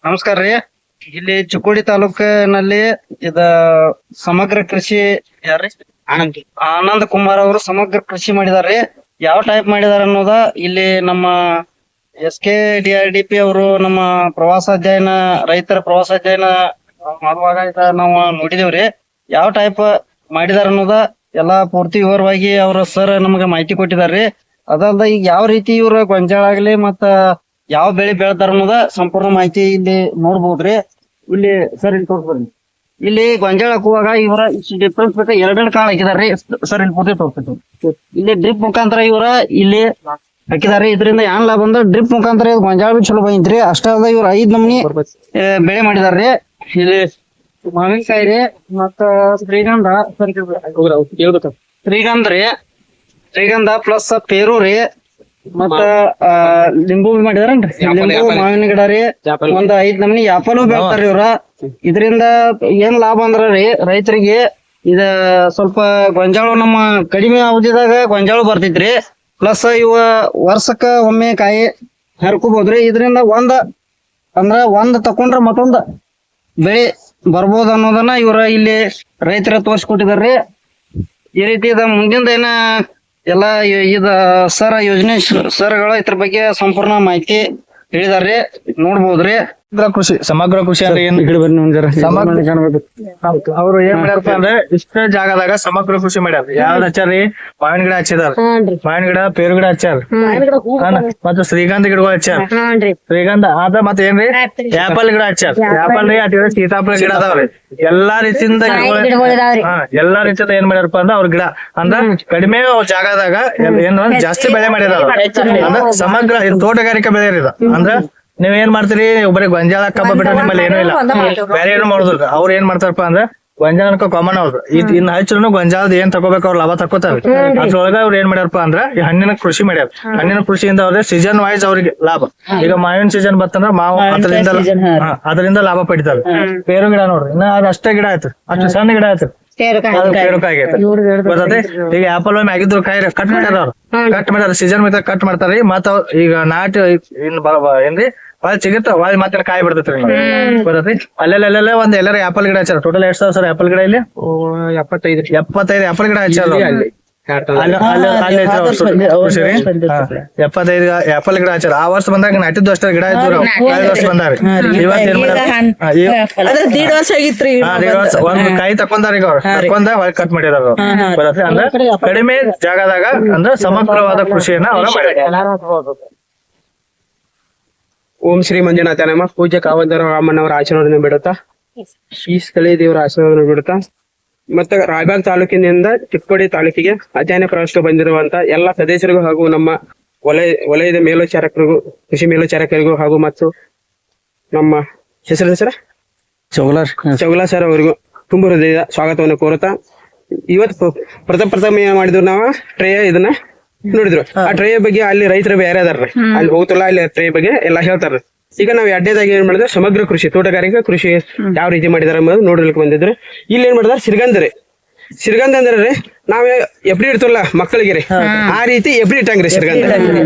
ನಮಸ್ಕಾರ ರೀ. ಇಲ್ಲಿ ಚಿಕ್ಕೋಡಿ ತಾಲೂಕಿನಲ್ಲಿ ಇದ ಸಮಗ್ರ ಕೃಷಿ ಯಾರ್ರಿ ಆನಂದ್ ಕುಮಾರ್ ಅವರು ಸಮಗ್ರ ಕೃಷಿ ಮಾಡಿದಾರ್ರಿ. ಯಾವ ಟೈಪ್ ಮಾಡಿದಾರ ಅನ್ನೋದ ಇಲ್ಲಿ ನಮ್ಮ SKDRDP ಅವರು ನಮ್ಮ ಪ್ರವಾಸಾಧ್ಯಯನ ರೈತರ ಪ್ರವಾಸಾಧ್ಯಯನ ಮಾಡುವಾಗ ನಾವು ನೋಡಿದೇವ್ರಿ. ಯಾವ ಟೈಪ್ ಮಾಡಿದಾರ ಅನ್ನೋದ ಎಲ್ಲಾ ಪೂರ್ತಿ ವಿವರವಾಗಿ ಅವ್ರ ಸರ್ ನಮಗ ಮಾಹಿತಿ ಕೊಟ್ಟಿದಾರ್ರಿ. ಅದಲ್ದ ಈಗ ಯಾವ ರೀತಿ ಇವ್ರ ಗೊಂಜಾಳ ಆಗ್ಲಿ ಮತ್ತ ಯಾವ ಬೆಳೆ ಬೆಳೆದಾರ ಅನ್ನೋದ ಸಂಪೂರ್ಣ ಮಾಹಿತಿ ಇಲ್ಲಿ ನೋಡ್ಬೋದ್ರಿ. ಇಲ್ಲಿ ಸರ್ ಇಲ್ಲಿ ತೋರ್ಸ್ಬರ್ರಿ. ಇಲ್ಲಿ ಗೊಂಜಾಳ ಹಾಕುವಾಗ ಇವರ ಡಿಫ್ರೆನ್ಸ್ ಬೇಕಾ ಎರಡೆರಡು ಕಾಳು ಹಾಕಿದಾರ್ರಿ ಸರ್. ಇಲ್ಲಿ ಪೂರ್ತಿ ತೋರ್ಸ್ಬೇಕು. ಇಲ್ಲಿ ಡ್ರಿಪ್ ಮುಖಾಂತರ ಇವರ ಇಲ್ಲಿ ಹಾಕಿದಾರೆ. ಇದರಿಂದ ಏನ್ ಲಾಭ ಅಂದ್ರೆ ಡ್ರಿಪ್ ಮುಖಾಂತರ ಗೊಂಜಾಳ ಬಿ ಚಲೋ ಬಂದಿದ್ರಿ. ಅಷ್ಟ ಅದ ಇವ್ರ 5 ನಮೂನಿ ಬೆಳೆ ಮಾಡಿದಾರ್ರಿ. ಇಲ್ಲಿ ಮಾವಿನಕಾಯಿ ರೀ ಮತ್ತ ಶ್ರೀಗಂಧ ಶ್ರೀಗಂಧ ಪ್ಲಸ್ ಪೇರು ರೀ ಮತ್ತ ಲಿಂಬು ಮಾಡಿದಾರನ್ರಿ. ಲಿಂಬು ಮಾವಿನ ಗಿಡ ರೀ ಒಂದ್ 5 ನಮೂನಿ ಆಪಲು ಬೆಳ್ತಾರ ಇವ್ರ. ಇದರಿಂದ ಏನ್ ಲಾಭ ಅಂದ್ರ ರೀ ರೈತರಿಗೆ ಇದ ಸ್ವಲ್ಪ ಗೊಂಜಾಳ ನಮ್ಮ ಕಡಿಮೆ ಅವಧಿದಾಗ ಗೊಂಜಾಳ ಬರ್ತೈತ್ರಿ. ಪ್ಲಸ್ ಇವ ವರ್ಷಕ್ಕ ಒಮ್ಮೆ ಕಾಯಿ ಹರ್ಕೋಬಹುದ್ರಿ. ಇದರಿಂದ ಒಂದ್ ತಕೊಂಡ್ರ ಮತ್ತೊಂದ್ ಬೆಳೆ ಬರ್ಬೋದ್ ಅನ್ನೋದನ್ನ ಇವ್ರ ಇಲ್ಲಿ ರೈತರ ತೋರ್ಸ್ಕೊಟ್ಟಿದಾರ್ರಿ. ಈ ರೀತಿ ಇದ ಮುಂದಿಂದ ಏನ ಎಲ್ಲಾ ಇದ ಸರ್ ಯೋಜನೆ ಸರ್ಗಳು ಇದ್ರ ಬಗ್ಗೆ ಸಂಪೂರ್ಣ ಮಾಹಿತಿ ಹೇಳಿದಾರ್ರಿ. ನೋಡ್ಬೋದ್ರಿ. ಸಮಗ್ರ ಕೃಷಿ ಅಂದ್ರೆ ಏನ್ ಅವ್ರು ಏನ್ ಮಾಡ್ಯಾರಪ್ಪ ಅಂದ್ರೆ ಇಷ್ಟ ಜಾಗದಾಗ ಸಮಗ್ರ ಕೃಷಿ ಮಾಡ್ಯಾರ. ಯಾವ್ದು ಹಚ್ಚಾರಿ? ಮಾವಿನ ಗಿಡ ಹಚ್ಚಿದಾರ, ಮಾವಿನ ಗಿಡ ಪೇರು ಗಿಡ ಹಚ್ಚಾರ, ಮತ್ತೆ ಶ್ರೀಗಂಧ ಗಿಡಗಳು ಹಚ್ಚಾರ. ಶ್ರೀಗಂಧ ಅದ ಮತ್ತೆ ಏನ್ರಿ ಆಪಲ್ ಗಿಡ ಹಚ್ಚಾರ. ಆಪಲ್ ರೀ ಅಟ್ ಸೀತಾಫಲ ಗಿಡ ಅದಾವ್ರಿ. ಎಲ್ಲಾ ರೀತಿಯಿಂದ ಎಲ್ಲಾ ರೀತಿಯಿಂದ ಏನ್ ಮಾಡ್ಯಾರಪ್ಪ ಅಂದ್ರ ಅವ್ರ ಗಿಡ ಅಂದ್ರ ಕಡಿಮೆ ಜಾಗದಾಗ ಏನ್ ಜಾಸ್ತಿ ಬೆಳೆ ಮಾಡ್ಯಾರ. ಅಂದ್ರ ಸಮಗ್ರ ತೋಟಗಾರಿಕಾ ಬೆಳೆ ಇದ ಅಂದ್ರ ನೀವ್ ಏನ್ ಮಾಡ್ತೀರಿ? ಒಬ್ಬರೇ ಗೊಂಜಾಳ ಕಬ್ಬ ಬಿಟ್ರೆ ನಿಮ್ಮಲ್ಲಿ ಏನೂ ಇಲ್ಲ, ಬೇರೆ ಏನು ಮಾಡುದಿಲ್ಲ. ಅವ್ರ ಏನ್ ಮಾಡ್ತಾರಪ್ಪ ಅಂದ್ರ ಗೊಂಜಾಳ ಕಾಮನ್ ಅವ್ರು ಇನ್ ಹಚ್ಚರು ಗೊಂಜಾಳದ ಏನ್ ತಗೋಬೇಕು ಅವ್ರ ಲಾಭ ತಕೋತಾರ. ಅದ್ರೊಳಗ ಅವ್ರ ಏನ್ ಮಾಡ್ಯಾರಪ್ಪ ಅಂದ್ರ ಈ ಹಣ್ಣಿನ ಕೃಷಿ ಮಾಡ್ಯಾರ. ಹಣ್ಣಿನ ಕೃಷಿಯಿಂದ ಅವ್ರಿಗೆ ಸೀಸನ್ ವೈಸ್ ಅವ್ರಿಗೆ ಲಾಭ. ಈಗ ಮಾವಿನ ಸೀಸನ್ ಬರ್ತಂದ್ರ ಮಾವು ಅದರಿಂದ ಲಾಭ ಪಡಿತಾರೆ. ಪೇರು ಗಿಡ ನೋಡ್ರಿ ಇನ್ನ ಅದ್ ಅಷ್ಟೇ ಗಿಡ ಆಯ್ತು, ಅಷ್ಟು ಸಣ್ಣ ಗಿಡ ಆಯ್ತು. ಈಗ ಆಪಲ್ ಒಮ್ಮೆ ಆಗಿದ್ರು ಕಾಯಿ ಕಟ್ ಮಾಡ್ಯಾರ. ಅವ್ರು ಕಟ್ ಮಾಡ್ಯಾರ ಸೀಸನ್ ಮಿತ್ರ ಕಟ್ ಮಾಡ್ತಾರಿ. ಮತ್ತ ಈಗ ನಾಟಿ ಏನ್ರಿ ಒಳ್ಳೆ ಸಿಗುತ್ತ ಒಳ್ಳೆ ಮತ್ತೆ ಕಾಯಿ ಬಿಡ್ತೈತ್ರಿ. ಬರತ್ರಿ ಅಲ್ಲೆಲ್ಲ ಒಂದ್ ಎಲ್ಲಾರ ಆಪಲ್ ಗಿಡ ಹಚ್ಚಾರ. ಟೋಟಲ್ ಎಷ್ಟ್ ಸರ್ ಆಪಲ್ ಗಿಡ ಇಲ್ಲಿ? 75 ಆಪಲ್ ಗಿಡ ಹಚ್ಚಾರ. 75 ಆಪಲ್ ಗಿಡ ಹಚ್ಚಾರ. ಆ ವರ್ಷ ಬಂದಾಗ ನಾಟಿದ್ದು ಅಷ್ಟೇ ಗಿಡ ಇದ್ರು. ವರ್ಷ ಬಂದಾರ. ಇವತ್ತು ಏನ್ ಮಾಡ್ಯಾರ? ಒಂದ್ ಕಾಯಿ ತಕೊಂಡಾರ. ಈಗ ಅವ್ರು ತಕೊಂಡ ಹೊಳ್ ಕಟ್ ಮಾಡಿದಾರ. ಬರತ್ರಿ ಅಂದ್ರ ಕಡಿಮೆ ಜಾಗದಾಗ ಅಂದ್ರ ಸಮಗ್ರವಾದ ಕೃಷಿಯನ್ನ ಅವ್ರ ಮಾಡ್ಯಾರ. ಓಂ ಶ್ರೀ ಮಂಜುನಾಥ ನಮ. ಪೂಜ್ಯ ಕಾವಂತರ ರಾಮಣ್ಣವರ ಆಶೀರ್ವಾದನೆ ಬಿಡುತ್ತಾ, ಈ ಸ್ಥಳೀಯ ದೇವರ ಆಶೀರ್ವಾದನೆ ಬಿಡುತ್ತಾ, ಮತ್ತೆ ರಾಯಬಾಗ್ ತಾಲೂಕಿನಿಂದ ಚಿಕ್ಕೋಡಿ ತಾಲೂಕಿಗೆ ಅಧ್ಯಯನ ಪ್ರವಾಸಕ್ಕೆ ಬಂದಿರುವಂತ ಎಲ್ಲಾ ಸದಸ್ಯರಿಗೂ ಹಾಗೂ ನಮ್ಮ ವಲಯದ ಮೇಲ್ವಿಚಾರಕರಿಗೂ ಕೃಷಿ ಮೇಲ್ವಿಚಾರಕರಿಗೂ ಹಾಗೂ ಮತ್ತು ನಮ್ಮ ಹೆಸರ ಚೌಗಲಾ ಸರ್ ಅವರಿಗೂ ತುಂಬ ಹೃದಯದ ಸ್ವಾಗತವನ್ನು ಕೋರುತ್ತಾ, ಇವತ್ತು ಪ್ರಥಮ ಏನ್ ಮಾಡಿದ್ರು ನಾವು ಟ್ರೇ ಇದನ್ನ ನೋಡಿದ್ರು. ಆ ಟ್ರೇ ಬಗ್ಗೆ ಅಲ್ಲಿ ರೈತರ ಬೇರೆ ಅದಾರ್ರಿ, ಅಲ್ಲಿ ಹೋಗ್ತಿಲ್ಲ ಅಲ್ಲಿ ಟ್ರೇ ಬಗ್ಗೆ ಎಲ್ಲಾ ಹೇಳ್ತಾರ. ಈಗ ನಾವ್ ಎರಡನೇದಾಗಿ ಏನ್ ಮಾಡಿದ್ರೆ ಸಮಗ್ರ ಕೃಷಿ ತೋಟಗಾರಿಕಾ ಕೃಷಿ ಯಾವ ರೀತಿ ಮಾಡಿದಾರೆ ಅನ್ನೋದು ನೋಡ್ಲಿಕ್ಕೆ ಬಂದಿದ್ರು. ಇಲ್ಲಿ ಏನ್ ಮಾಡಿದಾರೆ ಸಿರಿಗಂಧ ರೀ. ಸಿರಿಗಂಧ ಅಂದ್ರೆ ನಾವೇ ಎಫ್ಡಿ ಇಡ್ತಲ್ಲ ಮಕ್ಕಳಿಗೆ ರೀ, ಆ ರೀತಿ ಎಫ್ಡಿ ಇಟ್ಟಂಗ್ರಿ ಸಿರಿಗಂಧ.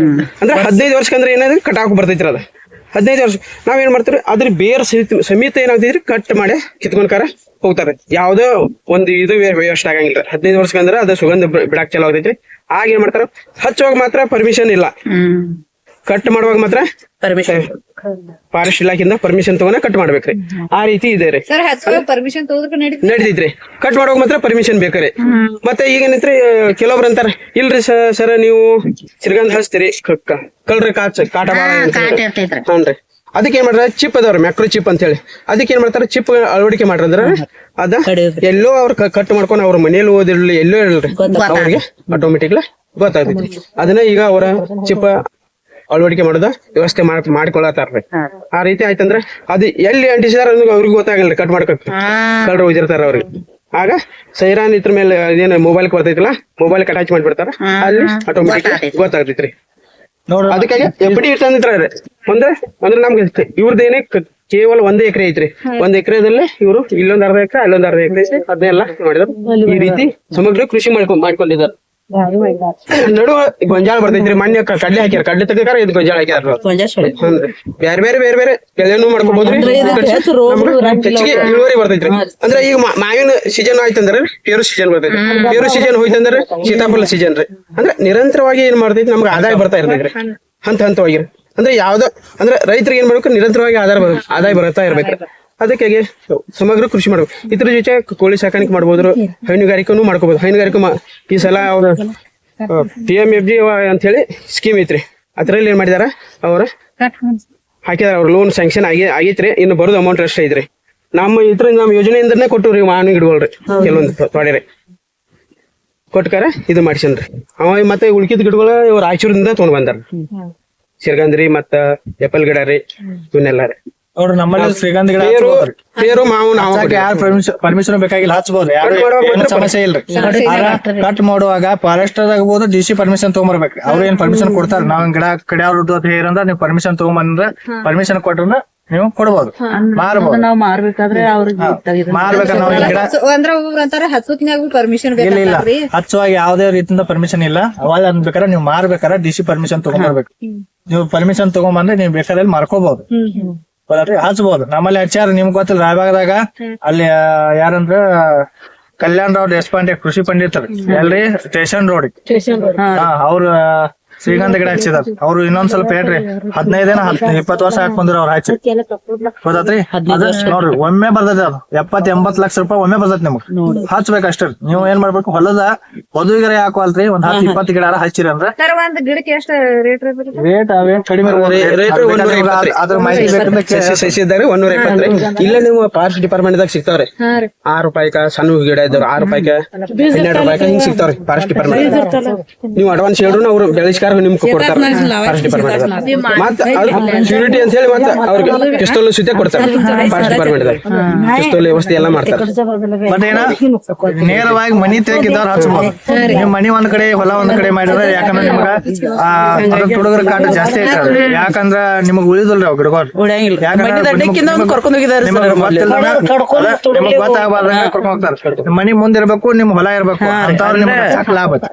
ಅಂದ್ರೆ 15 ವರ್ಷಕ್ಕಂದ್ರೆ ಏನಾದ್ರು ಕಟಾಕ್ ಬರ್ತೈತ್ರಿ. ಅದ 15 ವರ್ಷ ನಾವೇನ್ ಮಾಡ್ತೀವಿ ಅದ್ರ ಬೇರೆ ಸಮೇತ ಏನಾಗ್ತೈತ್ರಿ ಕಟ್ ಮಾಡಿ ಕಿತ್ಕೊಂಡ್ಕಾರ ಹೋಗ್ತಾರೆ. ಯಾವ್ದೋ ಒಂದು ಇದು ವೇಸ್ಟ್ ಆಗಂಗಿಲ್ಲ. 15 ವರ್ಷಕ್ಕಂದ್ರೆ ಅದು ಸುಗಂಧ ಬಿಡಾಕ್ ಚಲೋ ಆಗ್ತೈತ್ರಿ. ಆಗ ಏನ್ ಮಾಡ್ತಾರ ಹಚ್ಚುವಾಗ ಮಾತ್ರ ಪರ್ಮಿಷನ್ ಇಲ್ಲ, ಕಟ್ ಮಾಡುವಾಗ ಮಾತ್ರ ಫಾರೆಸ್ಟ್ ಇಲಾಖೆಯಿಂದ ಪರ್ಮಿಷನ್ ತಗೊಂಡ ಕಟ್ ಮಾಡ್ಬೇಕ್ರಿ. ಆ ರೀತಿ ಇದೆ ರೀ. ನಡೀತೈತ್ರಿ. ಕಟ್ ಮಾಡುವಾಗ ಮಾತ್ರ ಪರ್ಮಿಷನ್ ಬೇಕ್ರಿ. ಮತ್ತೆ ಈಗ ಏನೈತ್ರಿ ಕೆಲವೊಬ್ರು ಅಂತಾರ ಇಲ್ರಿ ಸರ್ ನೀವು ಸಿರಿಗಂಧ ಹಚ್ತೀರಿ ಕಲ್ರಿ ಕಾಟ ಬಾಳ ಹನ್ರಿ. ಅದಕ್ಕೆ ಏನ್ ಮಾಡ್ತಾರ ಚಿಪ್ ಅದಾವ್ರಿ ಮ್ಯಾಕ್ರೋ ಚಿಪ್ ಅಂತ ಹೇಳಿ ಅದಕ್ಕೆ ಏನ್ ಮಾಡ್ತಾರ ಚಿಪ್ ಅಳವಡಿಕೆ ಮಾಡ್ರಂದ್ರ ಅದ ಎಲ್ಲೋ ಅವ್ರ ಕಟ್ ಮಾಡ್ಕೊಂಡು ಅವ್ರ ಮನೇಲಿ ಓದಿರ್ಲಿ ಎಲ್ಲೋ ಇರಲ್ರಿ ಅವ್ರಿಗೆ ಆಟೋಮೆಟಿಕ್ಲಿ ಗೊತ್ತಾಗ್ತೈತಿ. ಅದನ್ನ ಈಗ ಅವರ ಚಿಪ್ ಅಳವಡಿಕೆ ಮಾಡೋದ ವ್ಯವಸ್ಥೆ ಮಾಡ್ಕೊಳತಾರ್ರಿ. ಆ ರೀತಿ ಆಯ್ತಂದ್ರ ಅದು ಎಲ್ಲಿ ಅಂಟಿಸಿದಾರ ಅವ್ರಿಗೆ ಗೊತ್ತಾಗಲ್ರಿ. ಕಟ್ ಮಾಡ್ಕೊಕ್ ಕಳ್ರ ಓದಿರ್ತಾರ ಅವ್ರಿಗೆ. ಆಗ ಸೈರಾನ್ ಇದ್ರ ಮೇಲೆ ಏನ್ ಮೊಬೈಲ್ ಬರ್ತೈತಿಲ್ಲ ಮೊಬೈಲ್ ಅಟ್ಯಾಚ್ ಮಾಡ್ಬಿಡ್ತಾರ, ಅಲ್ಲಿ ಆಟೋಮೆಟಿಕ್ ಗೊತ್ತಾಗ್ತೈತ್ರಿ. ಅದಕ್ಕಾಗಿ ಎಫ್ಡಿ ಇರ್ತಂದ್ರ ಅಂದ್ರೆ ನಮ್ಗೆ ಇವ್ರದ್ದೇನೆ ಕೇವಲ 1 ಎಕರೆ ಐತ್ರಿ. 1 ಎಕರೆದಲ್ಲಿ ಇವರು ಇಲ್ಲೊಂದ್ ಅರ್ಧ ಎಕರೆ ಅಲ್ಲೊಂದ್ ಅರ್ಧ ಎಕರೆ ಐತಿ. ಅದನ್ನೆಲ್ಲ ಮಾಡಿದ್ರು. ಈ ರೀತಿ ಸಮಗ್ರ ಕೃಷಿ ಮಾಡ್ಕೊಂಡಿದ್ದಾರೆ. ನಡುವ ಗೊಂಜಾಳ ಬರ್ತೈತ್ರಿ ಮೊನ್ನೆ ಕಡ್ಲೆ ಹಾಕ್ಯಾರ ಕಡ್ಲೆ ತೆಗಿಕಾರ ಇದು ಗೊಂಜಾಳ ಹಾಕ್ಯಾರ ಹ್ಞೂನ್ರಿ ಬೇರೆ ಬೇರೆ ಬೇರೆ ಬೇರೆ ಬೆಳೆನೂ ಮಾಡ್ಕೋಬಹುದ್ರಿ ಹೆಚ್ಚಿಗೆ ಇಳುವರಿ ಬರ್ತೈತ್ರಿ ಅಂದ್ರೆ ಈಗ ಮಾವಿನ ಸೀಸನ್ ಆಯ್ತಂದ್ರ ಪೇರು ಸೀಸನ್ ಬರ್ತೈತಿ ಪೇರು ಸೀಸನ್ ಹೋಯ್ತಂದ್ರ ಸೀತಾಫಲ ಸೀಸನ್ ರೀ ಅಂದ್ರೆ ನಿರಂತರವಾಗಿ ಏನ್ ಮಾಡ್ತೈತಿ ನಮ್ಗೆ ಆದಾಯ ಬರ್ತಾ ಇರ್ತೈತ್ರಿ ಹಂತವಾಗಿ ಅಂದ್ರೆ ಯಾವ್ದೋ ಅಂದ್ರೆ ರೈತರಿಗೆ ಏನ್ ಮಾಡ್ಬೇಕು ನಿರಂತರವಾಗಿ ಆದಾಯ ಬರ್ತಾ ಇರ್ಬೇಕು ಅದಕ್ಕಾಗಿ ಸಮಗ್ರ ಕೃಷಿ ಮಾಡ್ಬೇಕು ಇದ್ರ ಜೊತೆ ಕೋಳಿ ಸಾಕಾಣಿಕೆ ಮಾಡ್ಬೋದು ಹೈನುಗಾರಿಕೆನೂ ಮಾಡ್ಕೋಬಹುದು ಹೈನುಗಾರಿಕೆ ಈ ಸಲ ಅವ್ರ PMFG ಅಂತ ಹೇಳಿ ಸ್ಕೀಮ್ ಐತ್ರಿ ಅದ್ರಲ್ಲಿ ಏನ್ ಮಾಡಿದಾರ ಅವ್ರ ಹಾಕಿದಾರ ಅವ್ರ ಲೋನ್ ಸ್ಯಾಂಕ್ಷನ್ ಆಗೈತ್ರಿ ಇನ್ನು ಬರೋದು ಅಮೌಂಟ್ ಅಷ್ಟೇ ಐತ್ರಿ ನಮ್ಮ ಯೋಜನೆಯಿಂದನೇ ಕೊಟ್ಟವ್ರಿ ಮಾವಿನ ಗಿಡಗಳ್ರಿ ಕೆಲವೊಂದು ತೊಡೆರಿ ಕೊಟ್ಟಾರ ಇದು ಮಾಡ್ಸನ್ರಿ ಅವ ಮತ್ತೆ ಉಳ್ಕಿದ ಗಿಡಗಳು ಇವ್ರ ರಾಯಚೂರಿಂದ ತಗೊಂಡ್ ಬಂದಾರ ಸಿರ್ಗಂದ್ರಿ ಮತ್ತ ಎಪಲ್ ಗಿಡ ರೀ ಇವನ್ನೆಲ್ಲ ರೀ ಅವ್ರು ನಮ್ಮಲ್ಲಿ ಶ್ರೀಗಂಧ ಗಿಡ ಪೇರು ಮಾವು ನಾವು ಯಾರು ಪರ್ಮಿಷನ್ ಬೇಕಾಗಿಲ್ಲ ಹಚ್ಬೋದು ಏನು ಸಮಸ್ಯೆ ಇಲ್ರಿ ಕಟ್ ಮಾಡುವಾಗ ಫಾರೆಸ್ಟ್ ಆಗ್ಬೋದು DC ಪರ್ಮಿಷನ್ ತಗೊಂಬರ್ಬೇಕು ಅವ್ರು ಏನ್ ಪರ್ಮಿಷನ್ ಕೊಡ್ತಾರ ನಾವ್ ಗಿಡ ಕಡಿಯವ್ರ ಹೇರಂದ್ರ ನೀವು ಪರ್ಮಿಷನ್ ತಗೊಂಬಂದ್ರ ಪರ್ಮಿಷನ್ ಕೊಟ್ರ ನೀವು ಕೊಡ್ಬೋದು ಮಾರ್ಬೋದು ನಾವ್ ಮಾರ್ಬೇಕಾದ್ರೆ ಅವ್ರಿಗೆ ಮಾರ್ಬೇಕಾದ್ರೆ ನಾವು ಗಿಡ ಅಂದ್ರ ಒಬ್ಬೊಬ್ರು ಅಂತಾರೆ ಹತ್ತುತ್ನ್ಯಾಗು ಪರ್ಮಿಷನ್ ಇಲ್ಲ ಇಲ್ಲ ಹಚ್ಚುವಾಗ ಯಾವ್ದೇ ರೀತಿಯಿಂದ ಪರ್ಮಿಷನ್ ಇಲ್ಲ ಅವಾಗ ಅನ್ಬೇಕಾದ್ರೆ ನೀವು ಮಾರ್ಬೇಕಾದ್ರೆ DC ಪರ್ಮಿಷನ್ ತಗೊಂಡ್ಬರ್ಬೇಕು ನೀವು ಪರ್ಮಿಷನ್ ತಗೊಂಬಂದ್ರೆ ನೀವು ಬೇಕಾದ್ರೆ ಮಾರ್ಕೋಬಹುದು ಹಚ್ಬಹುದು ನಮ್ಮಲ್ಲಿ ಹಚ್ಚಾರ ನಿಮ್ಗೆ ಗೊತ್ತಿಲ್ಲ ರಾಯಬಾಗದಾಗ ಅಲ್ಲಿ ಯಾರಂದ್ರ ಕಲ್ಯಾಣ್ ರಾವ್ ದೇಶಪಾಂಡೆ ಕೃಷಿ ಪಂಡಿತರು ಎಲ್ರಿ ಸ್ಟೇಷನ್ ರೋಡ್ ಅವ್ರ ಶ್ರೀಗಂಧ ಗಿಡ ಹಚ್ಚಿದಾರ ಅವ್ರು ಇನ್ನೊಂದ್ ಸ್ವಲ್ಪ ಹೇಳ್ರಿ 15-20 ವರ್ಷ ಹಾಕ್ ಬಂದ್ರ ಅವ್ರು ಹಚ್ಚಿ ಗೊತ್ತಾತ್ರಿ ನೋಡ್ರಿ ಒಮ್ಮೆ ಬರ್ತೈತಿ ಅದು 70-80 ಲಕ್ಷ ರೂಪಾಯಿ ಒಮ್ಮೆ ಬರ್ತೈತಿ ನಿಮ್ಗೆ ಹಚ್ಬೇಕಷ್ಟೇ ನೀವು ಏನ್ ಮಾಡ್ಬೇಕು ಹೊಲದ ವಧುವಿಗೆ ಹಾಕುವಲ್ರಿ ಒಂದ್ 10-20 ಗಿಡ ಹಚ್ಚಿರಿ ಅಂದ್ರೆ ಒಂದ್ ಗಿಡಕ್ಕೆ ಎಷ್ಟ ರೇಟ್ ಅವೇನ್ ಕಡಿಮೆ ಅದ್ರ ಮಾಹಿತಿ ಸಸಿ ಇದ್ದಾರೆ 120 ಇಲ್ಲ ನೀವು ಫಾರೆಸ್ಟ್ ಡಿಪಾರ್ಟ್ಮೆಂಟ್ ದಾಗ ಸಿಗ್ತಾವ್ರಿ 6 ರೂಪಾಯಿಕ ಸಣ್ಣ ಗಿಡ ಇದ್ದವ್ರು 6 ರೂಪಾಯಿಕ 12 ರೂಪಾಯಿಕ ಹಿಂಗ್ ಸಿಗ್ತಾವ್ರಿ ಫಾರೆಸ್ಟ್ ಡಿಪಾರ್ಟ್ಮೆಂಟ್ ನೀವು ಅಡ್ವಾನ್ಸ್ ಹೇಳಿದ್ರು ಅವ್ರು ಬೆಳೆಸ್ಕಾರ ನಿಮ್ಗೆ ಕೊಡ್ತಾರ ಫಾರೆಸ್ಟ್ ಡಿಪಾರ್ಟ್ಮೆಂಟ್ ಮತ್ತೆ ಶ್ಯೂರಿಟಿ ಅಂತ ಹೇಳಿ ಮತ್ತೆ ಅವ್ರಿಗೆ ಪಿಸ್ತೂಲ್ ಸುತ್ತೆ ಕೊಡ್ತಾರೆ ಫಾರೆಸ್ಟ್ ಡಿಪಾರ್ಟ್ಮೆಂಟ್ ದಾಗ ಪಿಸ್ತೂಲ್ ವ್ಯವಸ್ಥೆ ಎಲ್ಲ ಮಾಡ್ತಾರೆ ಬಟ್ ಏನ ನೇರವಾಗಿ ಮನಿ ತೆಗಿದವ್ರು ಹಚ್ಬೋದು ನಿಮ್ ಮನಿ ಒಂದ್ ಕಡೆ ಹೊಲ ಒಂದ್ ಕಡೆ ಮಾಡಿದ್ರೆ ಯಾಕಂದ್ರೆ ನಿಮ್ಗ ತುಡುಗರ ಕಾಟ ಜಾಸ್ತಿ ಐತೆ ಯಾಕಂದ್ರ ನಿಮಗ್ ಉಳಿದಲ್ರಿ ಅವ್ ಗಿಡಗಳು ನಿಮಗ್ ಗೊತ್ತಾಗಬಾರ್ದಂಗ ಕರ್ಕೊಂಡ್ ಹೋಗ್ತಾರ ಮನಿ ಮುಂದಿರ್ಬೇಕು ನಿಮ್ ಹೊಲ ಇರ್ಬೇಕು ಅಂತವ್ರು ನಿಮ್ಗೆ ಲಾಭ ಐತಿ